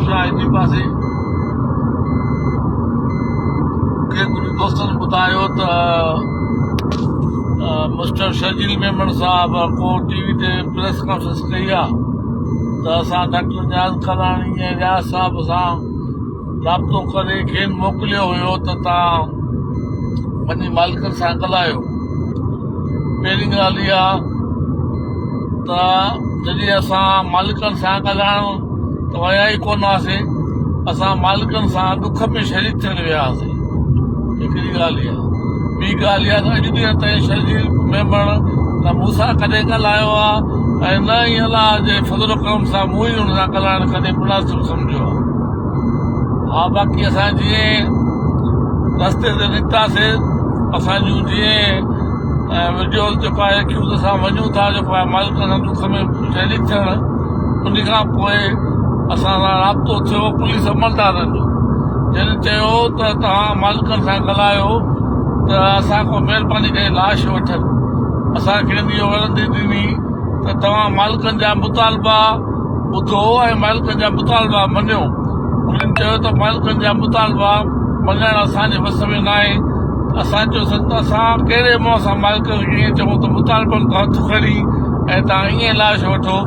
शाह इन पासे मूंखे कुझु दोस्तनि ॿुधायो त मिस्टर शर्जील मेमन साहब को टीवी ते प्रेस कॉन्फ्रेंस कई आहे त असां डॉक्टर नियाज़ खलाणी ऐं रियाज़ साहब सां राब्तो करे खेनि मोकिलियो हुयो त तव्हां वञी मालिकनि सां ॻाल्हायो। पहिरीं ॻाल्हि इहा त जॾहिं असां मालिकनि सां ॻाल्हाइण त विया ई कोन हुआसीं, असां मालिकनि सां ॾुख में शरीक थियण विया हुआसीं। हिकिड़ी ॻाल्हि इहा। ॿी ॻाल्हि इहा त अॼु ॾींहं ताईं शर्जील मेमण न मूं सां कॾहिं ॻाल्हायो आहे ऐं न ई अलाह जे फज़ल करम सां मूं ई हुन सां ॻाल्हाइण कॾहिं मुनासिबु सम्झो आहे। हा, बाक़ी असां जीअं रस्ते ते निकितासीं, असांजूं जीअं विडियोस जेको आहे एक्यूज़ असां वञूं था जेको आहे मालिकनि सां दुख में शरीक थियण, उन खां पोइ असां सां राब्तो थियो पुलिस अमलदारनि जो। जॾहिं चयो त तव्हां मालिकनि सां ॻाल्हायो त असांखां महिरबानी करे लाश वठनि, असांखे इहो वरंदी ॾिनी त तव्हां मालिकनि जा मुतालबा ॿुधो ऐं मालिकनि जा मुतालबा मञियो। उन्हनि चयो त मालिकनि जा मुतालबा मञणु असांजे वस में न आहे। असां चयोसीं त असां कहिड़े मुंहं सां मालिकनि खे ईअं चऊं त मुतालबनि खां हथु खणी ऐं तव्हां ईअं लाश वठो,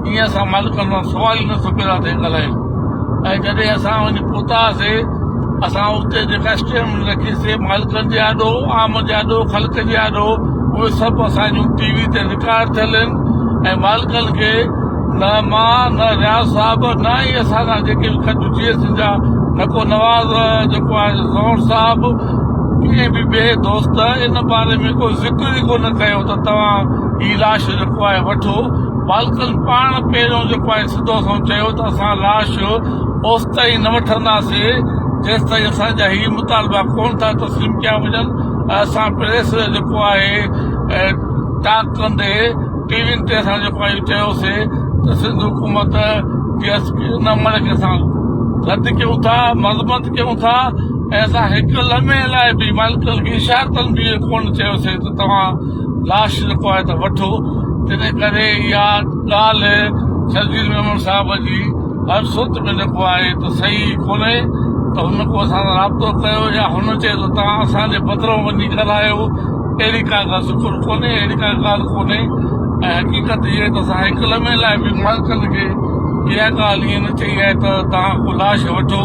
ईअं असां मालिकनि खां सुवाल ई नथो पिया ते ॻाल्हायूं। ऐं जॾहिं असां वञी पहुतासीं, असां उते जेका स्टेटमेंट रखीसीं मालिकनि जे आॾो, आम जे आॾो, ख़ल्क़ जे आॾो, उहे सभु असांजूं टीवी ते रिकॉर्ड थियल आहिनि। ऐं मालिकनि खे न मां, न रियाज़ साहब, न ई असांजा जेके बि खट GS जा, न को नवाज़ जेको आहे ज़ौर साहब, कंहिं बि ॿिए दोस्त इन बारे में को ज़िक्र ई कोन कयो त तव्हां हीअ लाश जेको आहे वठो। मालिकनि पाण पहिरियों जेको आहे सिधो असां चयो त असां लाश ओस ताईं न वठंदासीं जेसि ताईं असांजा हीअ मुतालबा कोन था तस्लीम कया वञनि। असां प्रेस जेको आहे टाक कंदे टीवियुनि ते असां जेको आहे चयोसीं त सिंध हुकूमत न अमल खे असां रद्द कयूं था, मज़म्मत कयूं था। ऐं असां हिकु लम्हे लाइ बि मालिकनि खे इशारतनि बि कोन चयोसीं त तव्हां लाश जेको आहे त वठो। तंहिं करे इहा ॻाल्हि शर्जील मेमन साहब जी हर सूरत में जेको आहे त सही कोन्हे। त हुन को असां सां राब्तो कयो या हुन चए त तव्हां असांजे बदिरां वञी ॻाल्हायो, अहिड़ी का ॻाल्हि शुकुर कोन्हे, अहिड़ी का ॻाल्हि कोन्हे। ऐं हक़ीक़त इहा त असां हिकु लम्हे लाइ बि मालिकनि खे इहा ॻाल्हि ईअं न चई आहे त तव्हां को लाश वठो।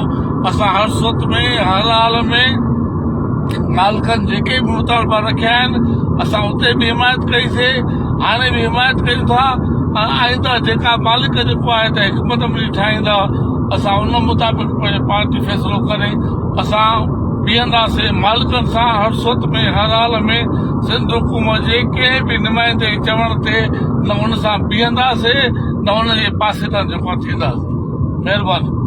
असां हर सूरत में, हर हाल में मालिकनि जेके बि मुतालबा रखिया आहिनि असां उते बि हिमायत कईसीं, हाणे बि हिमायत कयूं था। आईंदा जेका मालिक जेको आहे त हिकमत अमली ठाहींदा, असां उन मुताबिक़ पंहिंजी पार्टी फ़ैसिलो करे असां बीहंदासीं मालिकनि सां हर सूरत में, हर हाल में। सिंध हुकूमत जे कंहिं बि नुमाइंदे चवण ते न हुन सां बीहंदासीं, न हुन जे पासे तां जेको थींदासीं। महिरबानी।